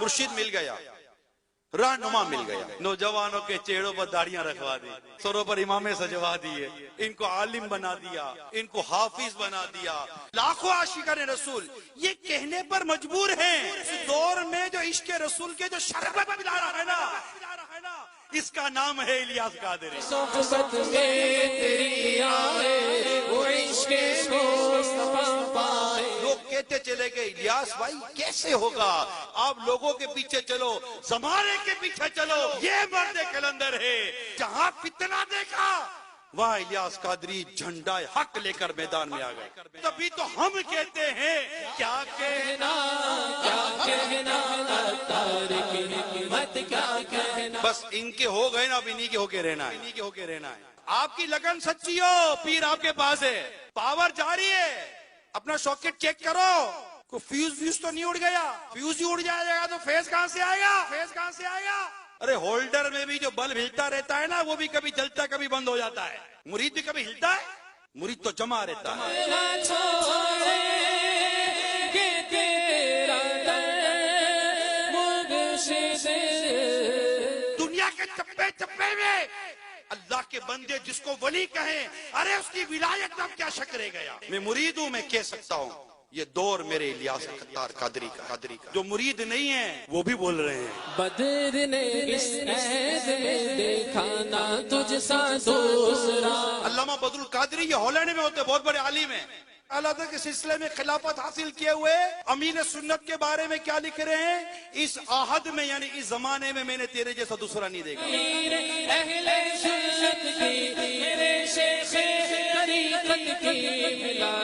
مرشد مل گیا، رہنما مل گیا. نوجوانوں کے چہروں پر داڑیاں رکھوا دی، سروں پر امامے سجوا دیے، ان کو عالم بنا دیا، ان کو حافظ بنا دیا. لاکھوں عاشقان رسول یہ کہنے پر مجبور ہیں اس دور میں جو عشق رسول کے جو شربت پلا رہا ہے نا، اس کا نام ہے الیاس قادری. صحبت میں تیری آئے وہ عشق مصطفیٰ پائے. لوگ کہتے چلے گئے الیاس بھائی کیسے ہوگا، آپ لوگوں کے پیچھے چلو، زمانے کے پیچھے چلو، یہ مرد کلندر ہے. جہاں فتنہ دیکھا وہاں الیاس قادری جھنڈا حق لے کر میدان میں آ گئے. تبھی تو ہم کہتے ہیں کیا کہنا تارک حکمت کیا کہنا. بس ان کے ہو گئے نا، اب انہی کے ہو کے رہنا ہے. آپ کی لگن سچی ہو، پیر آپ کے پاس ہے، پاور جاری ہے. اپنا ساکٹ چیک کرو، کوئی فیوز تو نہیں اڑ گیا. فیوز ہی اڑ جائے گا تو فیز کہاں سے آئے گا؟ ارے ہولڈر میں بھی جو بلب ہلتا رہتا ہے نا، وہ بھی کبھی جلتا کبھی بند ہو جاتا ہے. مرید بھی کبھی ہلتا ہے، مرید تو جمع رہتا ہے. دنیا کے چپے چپے میں اللہ کے بندے جس کو ولی کہیں، ارے اس کی ولایت میں اب کیا شک رہ گیا. میں مرید ہوں، میں کہہ سکتا ہوں یہ دور میرے الیاس ختار قادری کا. جو مرید نہیں ہے وہ بھی بول رہے ہیں. بدر نے اس عید میں دیکھا نہ تجھ سا دوسرا. علامہ بدر القادری یہ ہالینڈ میں ہوتے، بہت بڑے عالم ہیں. اللہ تعالیٰ کے سلسلے میں خلافت حاصل کیے ہوئے امین سنت کے بارے میں کیا لکھ رہے ہیں؟ اس عہد میں یعنی اس زمانے میں نے تیرے جیسا دوسرا نہیں دیکھا. اہل سنت کی میرے شیخ طریقت کی ملا